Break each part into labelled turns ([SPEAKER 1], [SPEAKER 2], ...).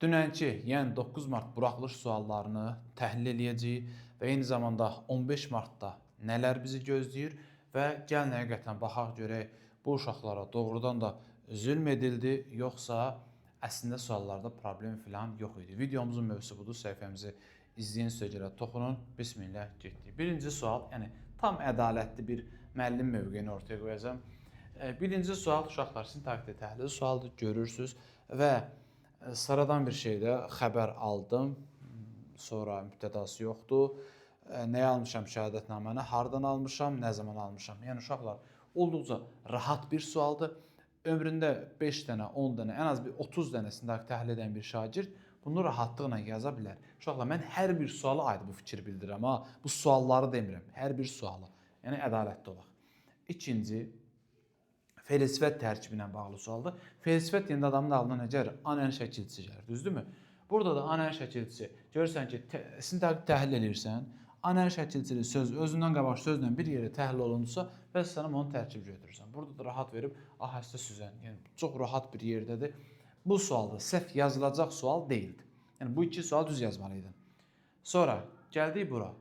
[SPEAKER 1] Dünənki, yəni 9 mart buraxılış suallarını təhlil eləyəcəyik və eyni zamanda 15 martda nələr bizi gözləyir və gəlin həqiqətən baxaq görək bu uşaqlara doğrudan da zülm edildi, yoxsa əslində suallarda problem filan yox idi. Videomuzun mövzusu budur, səhifəmizi izləyin sözlərə toxunun, bismillah getdik. Birinci sual, yəni tam ədalətli bir müəllim mövqeyini ortaya qoyacağım. Birinci sual uşaqlar sizin takdir təhlil sualdır, görürsünüz və sıradan bir şeydə xəbər aldım, sonra mübtədası yoxdur. Nəyə almışam şəhadətnaməni, hardan almışam, nə zaman almışam. Yəni uşaqlar olduqca rahat bir sualdır. Ömründə 5 dənə, 10 dənə, ən az bir 30 dənəsini təhlil edən bir şagird bunu rahatlıqla yaza bilər. Uşaqlar, mən hər bir suala aid bu fikir bildirirəm, bu sualları demirəm, hər bir sualı. Yəni ədalətli olaq. İkinci, felsifət tərkibi ilə bağlı sualdır. Felsifət deyəndə adamın ağlına nə gəlir? Anən şəkilçisi gəlir, düzdürmü? Burada da anən şəkilçisi, görürsən ki, sizin təhlil edirsən, anən şəkilçili söz özündən qabaq sözlə bir yerə təhlil olunursa, və sən onu tərkib götürürsən. Burada da rahat verib, ahəstə süzən, yəni çox rahat bir yerdədir. Bu sualda səhv yazılacaq sual deyildi. Yəni bu iki sual düz yazmalıydın. Sonra gəldik bura.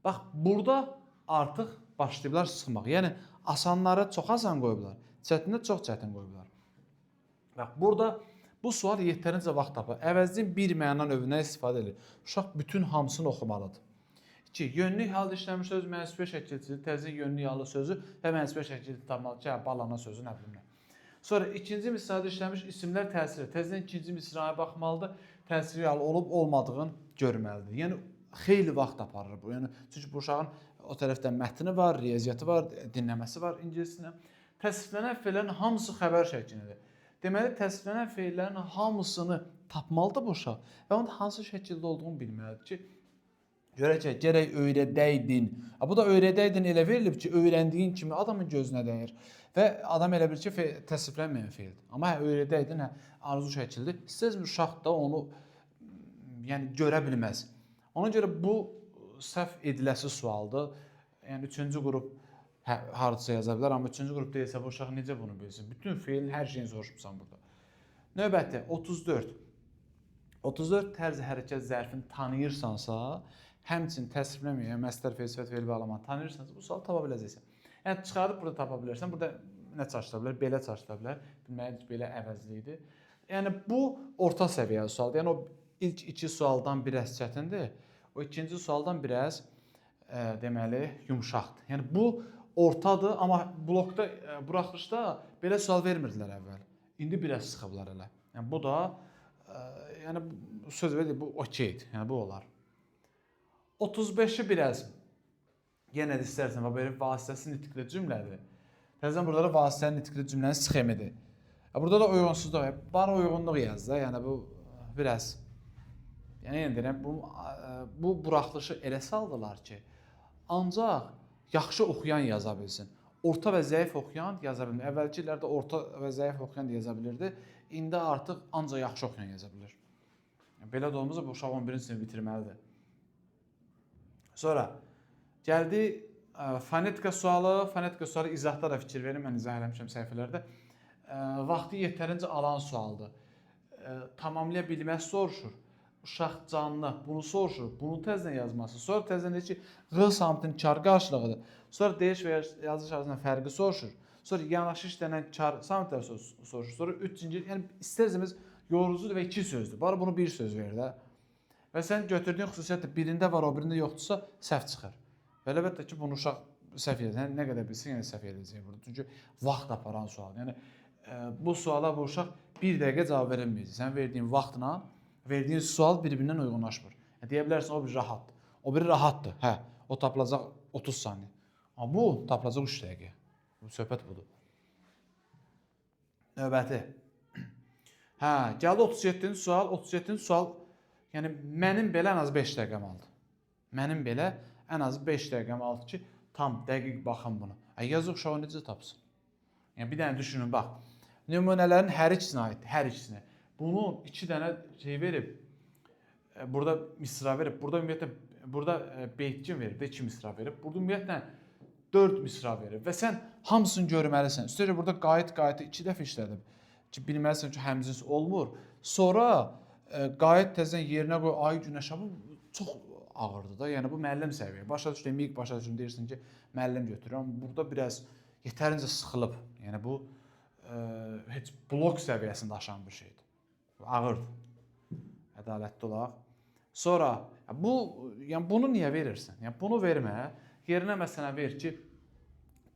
[SPEAKER 1] Bax, burada artıq başlayıblar sıxmaq. Yəni asanları çox asan qoyublar, çətini çox çətin qoyublar. Bax, burada bu sual yetərincə vaxt tapır. Əvəzin bir məna növünə istifadə edir. Uşaq bütün hamısını oxumalıdır. 2. Yönlük halda işləmiş söz, mənsubiyə şəkilçili, təzə yönlük halda sözü və mənsubiyə şəkilçili tapmalı ki, balana sözü nə bilim nə. Sonra ikinci misrada işləmiş isimlər təsiri. Təzədən ikinci misraya baxmalıdır. Təsiri olub olmadığını görməlidir. Yəni xeyli vaxt aparır bu. Yəni çünki bu uşağın o tərəfdən mətni var, riyaziyyatı var, dinləməsi var ingiliscə. Təsvirlənən fe'llərin hamısı xəbər şəklindedir. Deməli, təsvirlənən fe'llərin hamısını tapmalıdır bu uşaq və onun hansı şəkildə olduğunu bilməlidir ki, görəcək, gərək öyrədəydin. Bu da öyrədəydin elə verilib ki, öyrəndiyin kimi adamın gözünə dəyir. Və adam elə bilir ki, təsvirlənməyən fe'ldir. Amma öyrədəydin, arzu şəkildir. İstəyirsiniz uşaq da onu yəni, görə bilməz. Ona görə bu səhv ediləsi sualdır. Yəni, 3-cü qrup hardasa yaza bilər, amma 3-cü qrup deyilsə, bu uşaq necə bunu bilsin? Bütün fe'l, hər şeyini soruşmuşsan burada. Növbəti, 34. 34 tərz hərəkət zərfini tanıyırsansa, həmçinin təsvirləməyən məstər fe'l, sifət, fe'l bağlamanı tanıyırsansa, bu sualı tapa biləcəksən. Yəni, çıxarıb burada tapa bilərsən. Burada nə çaşdıra bilər? Belə çaşdıra bilər. Bilməlidir, belə əvəzlidir. Yəni, bu orta səviyyəli sualdır. Yəni, o ilk iki sualdan biraz çətindir. O ikinci sualdan biraz deməli, yumuşaqdır. Yəni, bu ortadır, amma blokda, buraxılışda belə sual vermirdilər əvvəl. İndi biraz sıxıblar elə. Yəni, bu da, yəni, söz verir, bu okeydir. Yəni, bu olar. 35-i biraz, yenə də istərsən, vasitəsi nitqli cümlədir. Təzən burada da vasitənin nitqli cümlənin sxemidir. Burada da uyğunsuzluq, bana uyğunluq yaz da, yəni bu biraz. Yəni, deyirəm, bu buraxılışı elə saldılar ki, ancaq yaxşı oxuyan yaza bilsin. Orta və zəif oxuyan yaza bilmir. Əvvəlki illərdə orta və zəif oxuyan da yaza bilirdi. İndi artıq ancaq yaxşı oxuyan yaza bilir. Belə də olmazsa bu uşaq 11-ci sinif bitirməlidir. Sonra gəldi fonetika sualı. Fonetika sualı izahda da fikir verin. Mən izah eləmişəm səhifələrdə. Vaxtı yetərincə alan sualdır. Tamamlaya bilməz soruşur. Uşaq canlı bunu soruşur. Bunu təzdən yazması. Sonra təzdən deyir ki, Q samtin kar qarşılığıdır. Sonra deyiş və yazılış arasında fərqi soruşur. Sonra yanaşı işlənən kar samtlər soruşur. Sonra üçüncü, yəni istərsəmiz yorucudur və 2 sözdür. Bari bunu 1 söz verir də. Və sən götürdüyün xüsusiyyətdə birində var, o birində yoxdursa, səhv çıxır. Və əlbəttə ki, bunu uşaq səhv edəcək. Nə qədər bilsin, yəni səhv edəcək burada. Çünki vaxt aparan sual. Yəni, bu suala bu uşaq 1 dəqiqə cavab verəməyəcək. Sən verdiyin vaxtla, verdiyin sual bir-birindən uyğunlaşmır. Deyə bilərsən, o bir rahatdır. O biri rahatdır. O tapılacaq 30 saniyə. Amma bu tapılacaq 3 dəqiqə. Bu söhbət budur. Növbəti. Gəldi 37-ci sual. 37-ci sual, yəni mənim belə ən az 5 dəqiqəm aldı. Mənim belə ən az 5 dəqiqəm aldı ki, tam dəqiq baxın bunu. Yazıq uşağı necə tapsın? Yəni, bir dənə düşünün, bax. Nümunələrin hər ikisinə aiddir, hər ikisinə. Bunu 2 dənə şey verib, burada misra verib, burada ümumiyyətlə beytcin verib, 2 misra verib, burada ümumiyyətlə 4 misra verib və sən hamısını görməlisən. Üstəlik burada qayıt 2 dəfə işlədib ki, bilməlisən ki, həmzins olmur. Sonra qayıt təzədən yerinə qoy, ay günəşə, bu çox ağırdır da. Yəni bu müəllim səviyyə. Başa düşdüm, ilk başa düşdüm, deyirsən ki, müəllim götürürəm. Burada biraz yetərincə sıxılıb. Yəni bu heç blok səviyyəsində aşan bir şeydir. Ağırdır. Ədalətli olaq. Sonra bu, yəni bunu niyə verirsən? Yəni bunu vermə. Yerinə məsələn ver ki,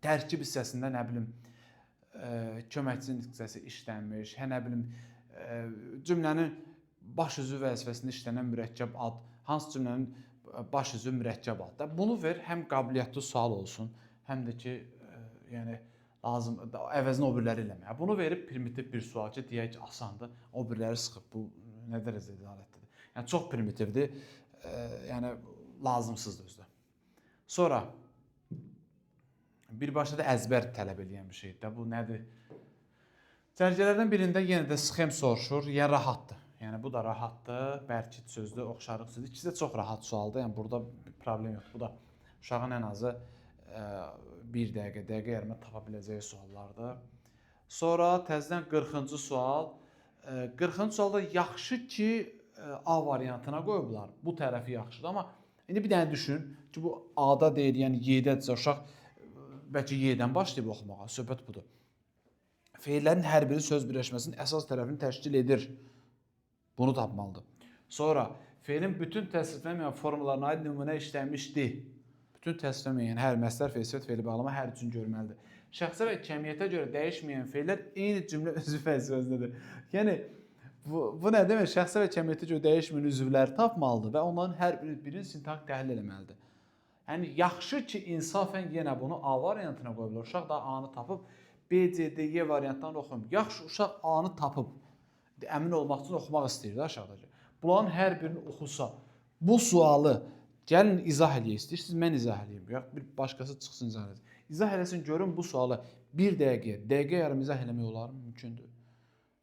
[SPEAKER 1] tərkib hissəsində nə bilim köməkçi hissəsi işlənmiş, nə bilim cümlənin baş üzvü vəzifəsində işlənən mürəkkəb ad, hansı cümlənin baş üzvü mürəkkəb addır. Bunu ver, həm qabiliyyətli sual olsun, həm də ki, yəni lazım əvəzinə o biriləri eləmə. Bunu verib primitiv bir sual ki, deyək ki, asandır, o biriləri sıxıb. Bu nə dərəcədə ədalətlidir? Yəni çox primitivdir. Yəni lazımsızdır özdə. Sonra birbaşa da əzbər tələb edən bir şeydir. Bu nədir? Cərgələrdən birində yenə də sxem soruşur, yəni rahatdır. Yəni bu da rahatdır, bərkit sözdür, oxşarlıq sözdür. İkisi də çox rahat sualdır. Yəni burada bir problem yoxdur. Bu da uşağın ən azı 1 dəqiqə yarıma tapa biləcəyi suallardır. Sonra təzədən 40-cı sual. 40-cı sualda yaxşı ki A variantına qoyublar. Bu tərəfi yaxşıdır, amma indi bir dənə düşün ki, bu A-da deyil, yəni Y-dədirsə uşaq bəlkə Y-dən başlayıb oxumağa. Söhbət budur. Feillərin hər biri söz birləşməsinin əsas tərəfini təşkil edir. Bunu tapmalıdır. Sonra feilin bütün təsriflənməyən formlarına aid nümunə işlənmişdir. Bütün təsriflənməyən hər məsdər feil, sifət feili bağlama hər üçün görməlidir. Şəxsə və kəmiyyətə görə dəyişməyən feillər eyni cümlə üzvü vəzifəsindədir. Yəni bu nə demək? Şəxsə və kəmiyyətə görə dəyişməyən üzvləri tapmalıdır və onların hər birinin sintaks təhlil etməlidir. Yəni yaxşı ki, insafən yenə bunu A variantına qoyublar. Uşaq da A-nı tapıb B, C, D, Y variantlarını oxuyum. Yaxşı, uşaq A-nı tapıb əmin olmaq üçün oxumaq istəyir də aşağıdakı. Bunların hər birini oxusa, bu sualı gəlin izah edək istəyirsiniz, mən izah edeyim. Ya bir başqası çıxsın izah edəcək. İzah eləsin, görün bu sualı 1 dəqiqə yarım izah eləmək olar mı? Mümkündür.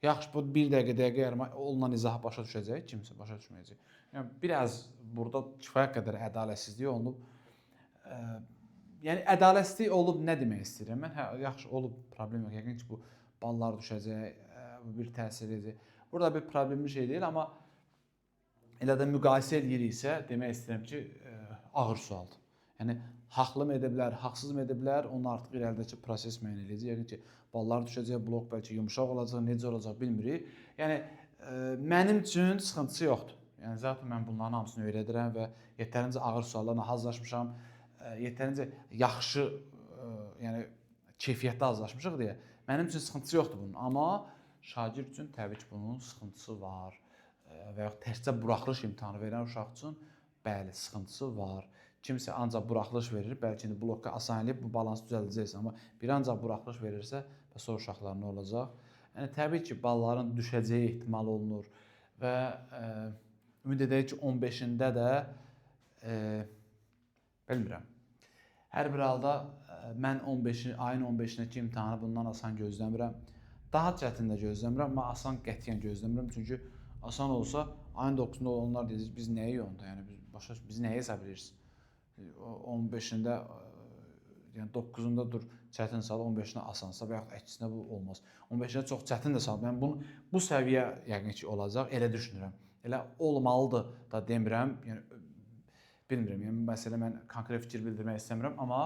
[SPEAKER 1] Yaxşı, bu 1 dəqiqə yarım olunan izah başa düşəcək, kimsə başa düşməyəcək. Yəni biraz burada kifayət qədər ədalətsizlik olunub. Yəni ədalətsizlik olub nə demək istəyirəm mən? Hə, yaxşı olub, problem yox. Yəqin ki, bu ballar düşəcək, bu bir təsir edəcək. Burada bir problemli şey deyil, amma elə də müqayisə ediriksə, demək istəyirəm ki, ağır sualdır. Yəni haqlı mı edə bilər, haqsız mı edə bilər, onu artıq irəlidəki proses müəyyən edəcək. Yəqin ki, ballar düşəcək, blok bəlkə yumşaq olacaq, necə olacaq bilmirik. Yəni mənim üçün sıxıntısı yoxdur. Yəni zaten mən bunların hamısını öyrədirəm və yetərincə ağır suallarla hazırlaşmışam. Yetərincə yaxşı, yəni keyfiyyətli hazırlaşmışıq deyə mənim üçün sıxıntısı yoxdur bunun. Amma şagird üçün təbii ki, bunun sıxıntısı var və yaxud təkcə buraxılış imtahanı verən uşaq üçün bəli, sıxıntısı var. Kimsə ancaq buraxılış verir, bəlkə indi blokka asan eləyib bu balansı düzəldəcəksə, amma bir ancaq buraxılış verirsə, bəs o uşaqlar nə olacaq? Yəni təbii ki, balların düşəcəyi ehtimal olunur və ümid edək ki, 15-ində də bilmirəm. Hər bir halda mən ayın 15-dəki imtahanı bundan asan gözləmirəm. Daha çətin də gözləmirəm, amma asan qətiyyən gözləmirəm. Çünki asan olsa ayın 9-da olanlar deyəcək, biz nəyi onda? Yəni biz nəyi hesab edirsiniz? 15-də, yəni 9-unda dur çətin sal, 15-də asansa və yaxud əksinə bu olmaz. 15-də çox çətin də sal. Mən bu səviyyə yəqin ki olacaq, elə düşünürəm. Elə olmalıdır da demirəm. Yəni bilmirəm. Yəni məsələ mən konkret fikir bildirmək istəmirəm, amma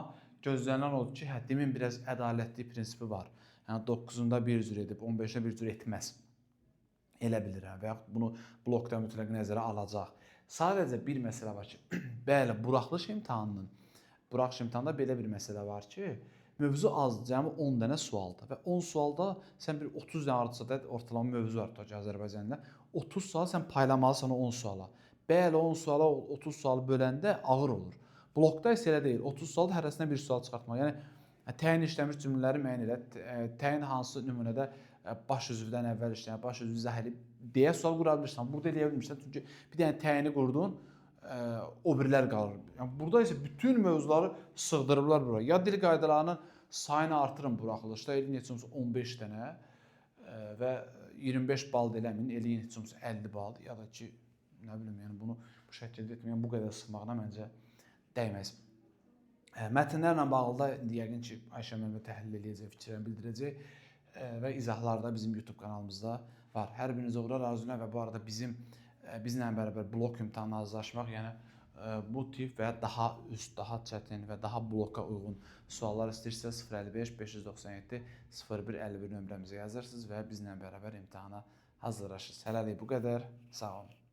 [SPEAKER 1] gözlənilən odur ki, həddimin biraz ədalətli prinsipi var. Yəni 9-unda bir cür edib, 15-də bir cür etməz. Elə bilirəm və yaxud bunu blokda mütləq nəzərə alacaq. Sadəcə bir məsələ var ki, bəli, buraxılış imtahanında belə bir məsələ var ki, mövzu azdır, cəmi 10 dənə sualdır və 10 sualda sən bir 30 dənə artıqsa ortalama mövzu var tutaq ki, Azərbaycanda. 30 sual sən paylamalısan o 10 suala. Bəli, 10 suala 30 sualı böləndə ağır olur. Blokda isə elə deyil. 30 sualda hərəsindən bir sual çıxartmaq. Yəni təyin işləmiş cümlələri müəyyən elə, təyin hansı nümunədə baş üzvdən əvvəl işləyən, baş üzvü izah edib deyə sual qura bilirsən. Burada eləyə bilmirsən. Çünki bir dənə təyini qurdun, o birilər qalır. Yəni burada isə bütün mövzuları sığdırıblar bura. Ya dil qaydalarının sayını artırın buraxılışda, eləyin heç olmasa 15 dənə və 25 bal da eləməyin, eləyin heç olmasa 50 bal, ya da ki, nə bilim, yəni bunu bu şəkildə etməyən bu qədər sıxmağına məncə dəyməz. Mətnlərlə bağlı da yəqin ki, Ayşə müəllimə təhlil edəcək, fikirlərini bildirəcək və izahları da bizim YouTube kanalımızda var. Hər birinizə uğurlar arzulayıram və bu arada bizlə bərabər blok imtahanına hazırlaşmaq, yəni bu tip və daha üst, daha çətin və daha bloka uyğun suallar istəyirsə 055 597 0151 nömrəmizə yazırsınız və bizlə bərabər imtahana hazırlaşırsınız. Hələlik bu qədər. Sağ olun.